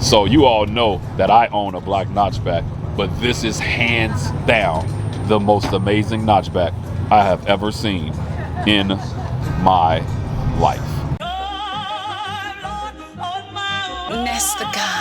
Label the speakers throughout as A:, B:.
A: So you all know that I own a black notchback, but this is hands down the most amazing notchback I have ever seen in my life.
B: Ness the God.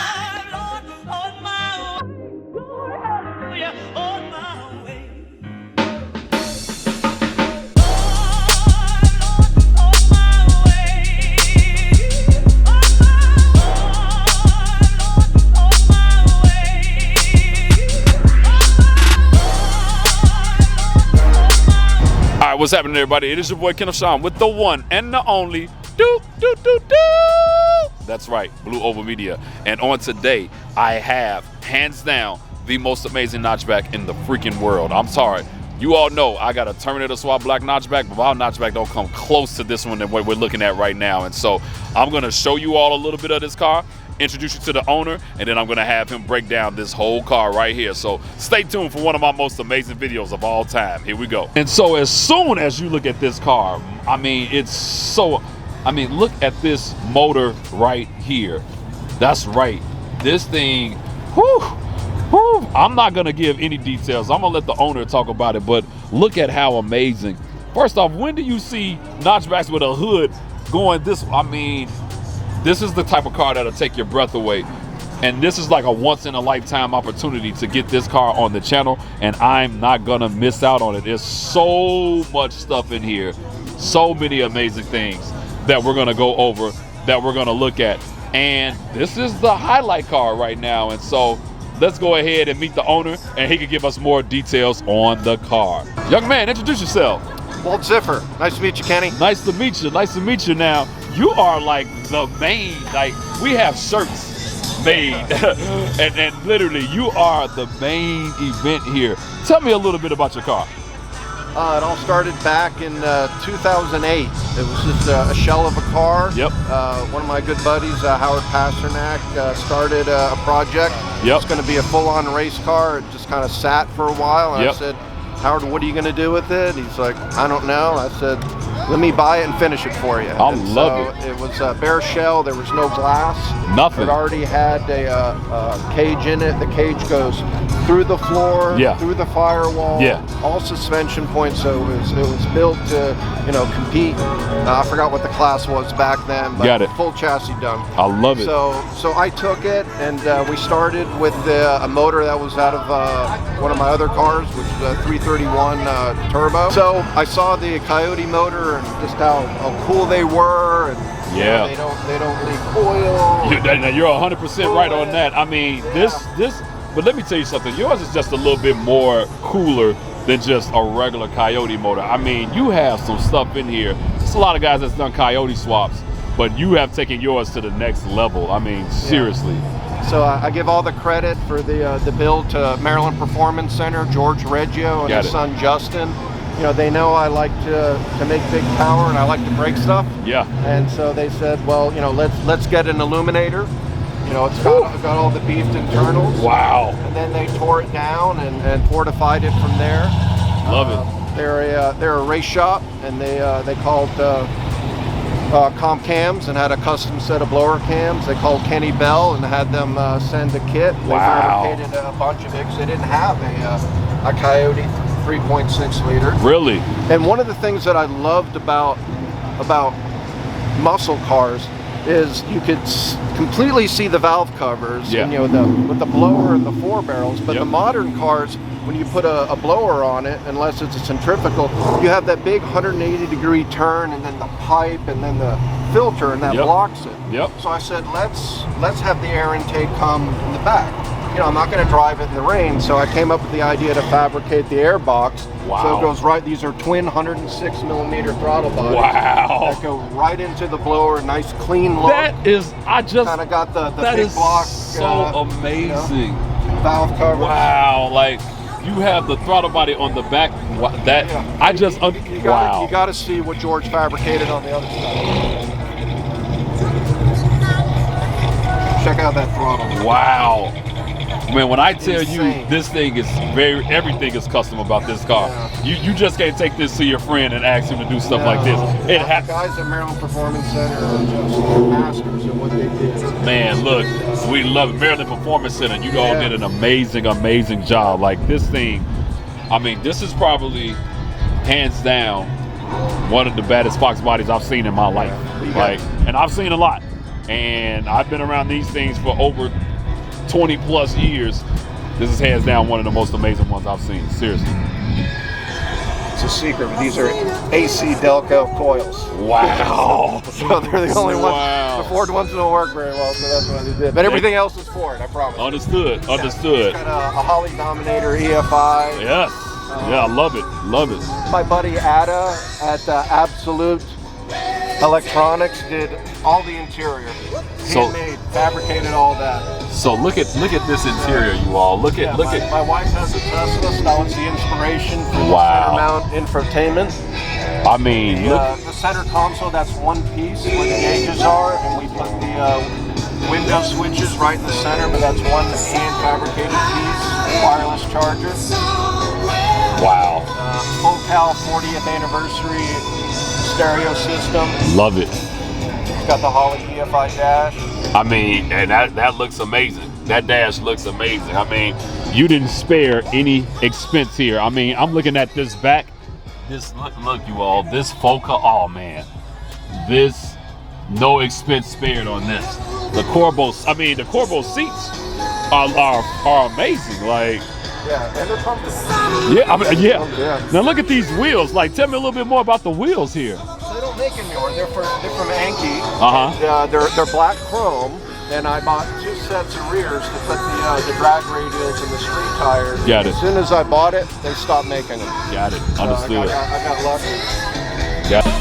A: What's happening, everybody? It is your boy Kenneth Sean with the one and the only That's right, Blue Oval Media. And on today, I have hands down the most amazing notchback in the freaking world. I'm sorry, you all know I got a Terminator Swap black notchback, but my notchback don't come close to this one than what we're looking at right now. And so I'm gonna show you all a little bit of this car, introduce you to the owner, and then I'm gonna have him break down this whole car right here. So stay tuned for one of my most amazing videos of all time. Here we go. And so as soon as you look at this car, I mean, look at this motor right here. That's right, this thing, whew, I'm not gonna give any details. I'm gonna let the owner talk about it, but look at how amazing. First off, when do you see notchbacks with a hood going this? I mean, this is the type of car that'll take your breath away. And this is like a once in a lifetime opportunity to get this car on the channel, and I'm not gonna miss out on it. There's so much stuff in here, so many amazing things that we're gonna go over, that we're gonna look at. And this is the highlight car right now. And so let's go ahead and meet the owner, and he can give us more details on the car. Young man, introduce yourself.
C: Walt Ziffer. Nice to meet you, Kenny.
A: Nice to meet you. Nice to meet you. Now, you are like the main, like we have shirts made, and literally you are the main event here. Tell me a little bit about your car.
C: It all started back in 2008. It was just a shell of a car.
A: Yep.
C: One of my good buddies, Howard Pasternak, started a project.
A: Yep.
C: It's going to be a full-on race car. It just kind of sat for a while, and
A: Yep.
C: I said, Howard, what are you going to do with it? He's like, I don't know. I said, let me buy it and finish it for you.
A: I love
C: it. It was a bare shell. There was no glass.
A: Nothing.
C: It already had a cage in it. The cage goes through the floor,
A: Yeah.
C: through the firewall,
A: Yeah.
C: all suspension points. So it was built to, compete. I forgot what the class was back then, but
A: Got it.
C: full chassis done.
A: I love it.
C: So I took it, and we started with a motor that was out of one of my other cars, which is a 331 turbo. So I saw the Coyote Motor and just how cool they were, and
A: Yeah.
C: they don't leak oil.
A: You're 100% right on that. I mean, this, but let me tell you something. Yours is just a little bit more cooler than just a regular Coyote motor. I mean, you have some stuff in here. There's a lot of guys that's done Coyote swaps, but you have taken yours to the next level. I mean, seriously.
C: So I give all the credit for the build to Maryland Performance Center, George Reggio and his son Justin. They know I like to make big power, and I like to break stuff.
A: Yeah.
C: And so they said, well, let's get an illuminator. It's got all the beefed internals.
A: Wow.
C: And then they tore it down and fortified it from there.
A: Love it.
C: They're a race shop, and they called comp cams and had a custom set of blower cams. They called Kenny Bell and had them send a kit. They fabricated a bunch of it because they didn't have a Coyote 3.6 liter.
A: Really?
C: And one of the things that I loved about muscle cars is you could completely see the valve covers,
A: Yeah.
C: and, with the blower and the four barrels. But
A: Yep.
C: the modern cars, when you put a blower on it, unless it's a centrifugal, you have that big 180-degree turn, and then the pipe, and then the filter, and that
A: Yep.
C: blocks it.
A: Yep.
C: So I said, let's have the air intake come in the back. I'm not going to drive it in the rain, so I came up with the idea to fabricate the air box.
A: Wow.
C: So it goes right. These are twin 106mm throttle bodies.
A: Wow.
C: That go right into the blower. Nice clean look.
A: That is,
C: kind of got the
A: that
C: big
A: is
C: block.
A: so amazing.
C: Valve cover.
A: Wow, like you have the throttle body on the back. That I just
C: You got to see what George fabricated on the other side. Check out that throttle.
A: Wow. Man, when I tell
C: Insane.
A: you this thing is everything is custom about this car.
C: Yeah.
A: You just can't take this to your friend and ask him to do stuff like this. It
C: The
A: has.
C: guys at Maryland Performance Center are just masters at what they do.
A: Man, look, we love it. Maryland Performance Center. You all did an amazing job. Like this thing, I mean, this is probably hands down one of the baddest Fox bodies I've seen in my life. Like, and I've seen a lot, and I've been around these things for over 20 plus years. This is hands down one of the most amazing ones I've seen. Seriously.
C: It's a secret, but these are AC Delco coils.
A: Wow.
C: So they're the only ones.
A: Wow.
C: The Ford ones don't work very well, so that's what they did. But everything else is Ford, I promise.
A: Understood.
C: It's
A: Understood.
C: got a Holly Dominator EFI.
A: Yes. Yeah, I love it. Love it.
C: My buddy Ada at Absolute Electronics did all the interior.
A: So-
C: Handmade, fabricated all that.
A: So look at this interior, you all. Look at
C: My wife has a Tesla, so that was the inspiration for the
A: Wow.
C: center mount infotainment.
A: I mean, look.
C: The center console, that's one piece where the gauges are, and we put the window switches right in the center, but that's one hand fabricated piece, wireless charger.
A: Wow.
C: Full Cal 40th anniversary stereo system.
A: Love it.
C: It's got the Holly EFI dash.
A: I mean, and that looks amazing. That dash looks amazing. I mean, you didn't spare any expense here. I mean, I'm looking at this back. This look you all. This Foca. Oh man, this no expense spared on this. The Corbo. I mean, the Corbo seats are amazing. Like.
C: Yeah, and they're comfortable.
A: Yeah, I mean, yeah.
C: Yeah.
A: Now look at these wheels. Like, tell me a little bit more about the wheels here.
C: They don't make anymore. They're from Anki.
A: Uh-huh.
C: They're black chrome, and I bought 2 sets of rears to put the drag radials and the street tires.
A: Got it.
C: As soon as I bought it, they stopped making them.
A: Got it. Understood.
C: I got lucky.
A: Got it.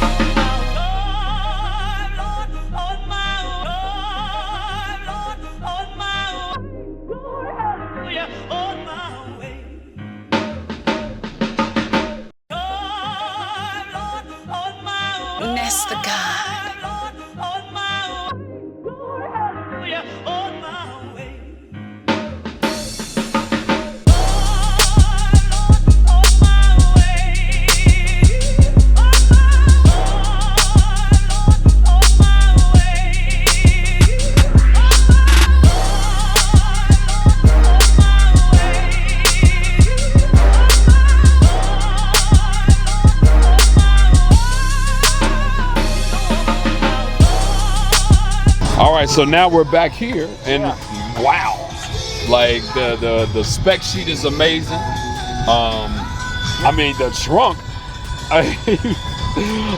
B: Nest the God.
A: All right, so now we're back here, and wow, like the spec sheet is amazing. I mean the trunk.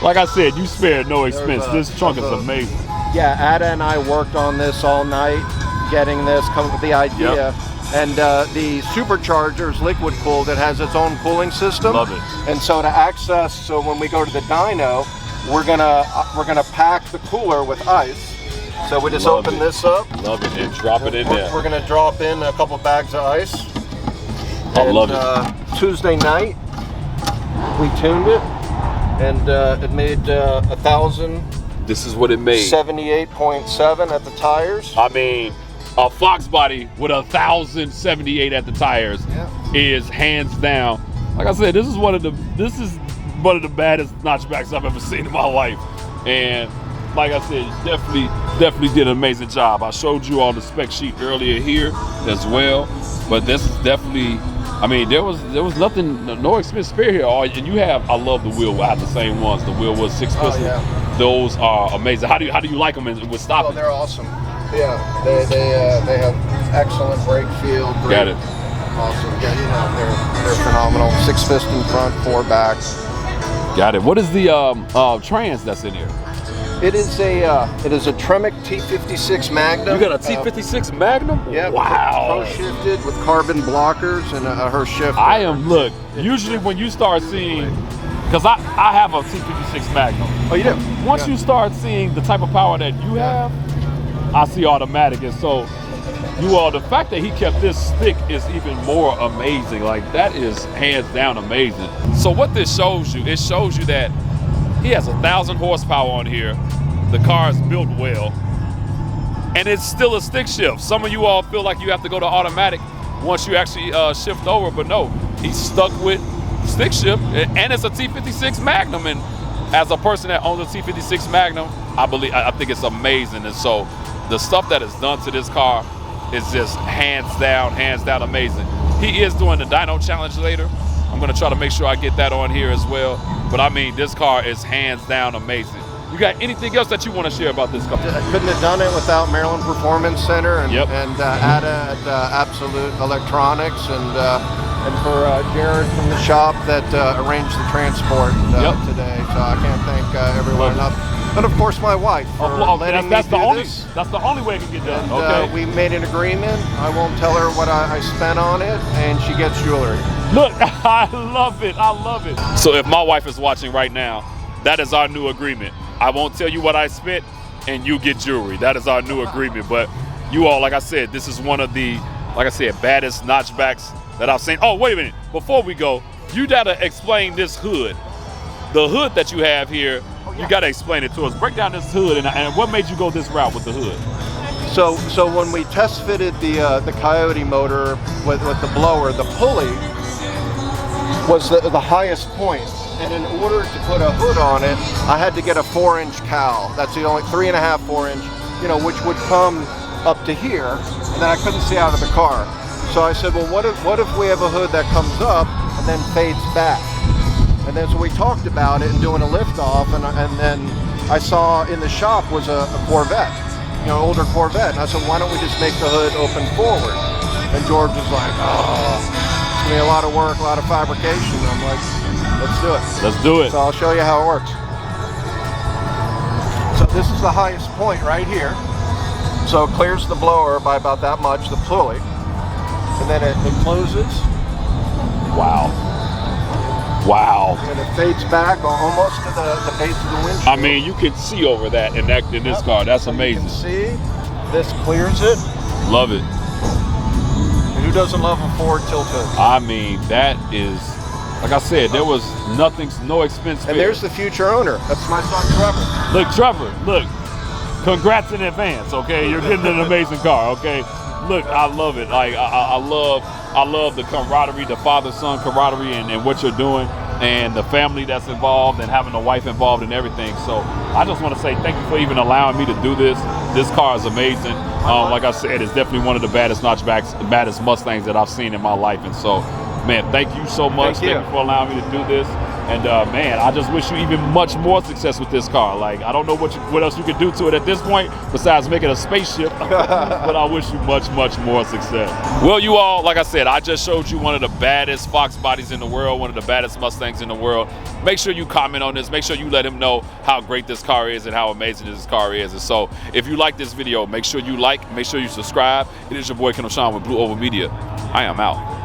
A: Like I said, you spared no expense. This trunk is amazing.
C: Yeah, Ada and I worked on this all night, getting this, coming up with the idea.
A: Yep.
C: And the supercharger is liquid cooled. It has its own cooling system.
A: Love it.
C: And so to access, so when we go to the dyno, we're gonna pack the cooler with ice. So we just open this up.
A: Love it, and drop it in there.
C: We're gonna drop in a couple bags of ice.
A: I love it.
C: Tuesday night, we tuned it, and it made 1,078.7
A: This is what it made.
C: at the tires.
A: I mean, a Fox body with 1,078 at the tires is hands down. Like I said, this is one of the baddest notchbacks I've ever seen in my life. And like I said, definitely did an amazing job. I showed you all the spec sheet earlier here as well, but this is definitely. I mean, there was nothing, no expense spared here. And you have, I love the wheel. I have the same ones. The wheel was 6 piston.
C: Yeah.
A: Those are amazing. How do you like them with stopping?
C: Oh, they're awesome. Yeah, they have excellent brake feel. Great.
A: Got it.
C: Awesome. Yeah, they're phenomenal. 6 piston front, 4 back.
A: Got it. What is the trans that's in here?
C: It is a Tremec T56 Magnum.
A: You got a T56 Magnum?
C: Yeah.
A: Wow.
C: Pro shifted with carbon blockers and her shifter.
A: Look, usually when you start seeing, because I have a T56 Magnum.
C: Oh, you do?
A: Once you start seeing the type of power that you have, I see automatic. And so, the fact that he kept this thick is even more amazing. Like, that is hands down amazing. So what this shows you, it shows you that he has 1,000 horsepower on here. The car is built well. And it's still a stick shift. Some of you all feel like you have to go to automatic. once you actually shift over. But no, he's stuck with stick shift, and it's a T56 Magnum. And as a person that owns a T56 Magnum, I think it's amazing. And so the stuff that is done to this car is just hands down amazing. He is doing the dyno challenge later. I'm gonna try to make sure I get that on here as well. But I mean, this car is hands down amazing. You got anything else that you want to share about this car?
C: I couldn't have done it without Maryland Performance Center and Ada at Absolute Electronics and for Jared from the shop that arranged the transport today. So I can't thank everyone enough. And of course my wife for letting me do this.
A: That's the only way it can get done.
C: And, we made an agreement. I won't tell her what I spent on it, and she gets jewelry.
A: Look, I love it. I love it. So if my wife is watching right now, that is our new agreement. I won't tell you what I spent, and you get jewelry. That is our new agreement. But you all, like I said, this is one of the, like I said, baddest notchbacks that I've seen. Oh, wait a minute. Before we go, you gotta explain this hood. The hood that you have here, you gotta explain it to us. Break down this hood, and what made you go this route with the hood?
C: So when we test fitted the Coyote motor with the blower, the pulley was the highest point. And in order to put a hood on it, I had to get a 4-inch cowl. That's the only 3.5, 4-inch, which would come up to here, and then I couldn't see out of the car. So I said, well, what if we have a hood that comes up and then fades back? And then so we talked about it and doing a lift off, and then I saw in the shop was a Corvette, older Corvette. And I said, why don't we just make the hood open forward? And George was like, oh, it's gonna be a lot of work, a lot of fabrication. And I'm like, let's do it.
A: Let's do it.
C: So I'll show you how it works. So this is the highest point right here. So it clears the blower by about that much, the pulley. And then it closes.
A: Wow. Wow.
C: And it fades back almost to the base of the windshield.
A: I mean, you can see over that in this car. That's amazing.
C: You can see, this clears it.
A: Love it.
C: And who doesn't love a Ford tilt hood?
A: I mean, that is, like I said, there was no expense spared.
C: And there's the future owner. That's my son, Trevor.
A: Look, Trevor, look. Congrats in advance, okay? You're getting an amazing car, okay? Look, I love it. Like I love the camaraderie, the father-son camaraderie, and what you're doing, and the family that's involved, and having a wife involved in everything. So I just want to say thank you for even allowing me to do this. This car is amazing. Like I said, it's definitely one of the baddest notchbacks, the baddest Mustangs that I've seen in my life. And so, man, thank you so much. Thank you for allowing me to do this. And man, I just wish you even much more success with this car. Like, I don't know what else you could do to it at this point besides make it a spaceship, but I wish you much more success. Well, you all, like I said, I just showed you one of the baddest Fox bodies in the world, one of the baddest Mustangs in the world. Make sure you comment on this. Make sure you let him know how great this car is and how amazing this car is. And so, if you like this video, make sure you like, make sure you subscribe. It is your boy, Kendall Sean with Blue Oval Media. I am out.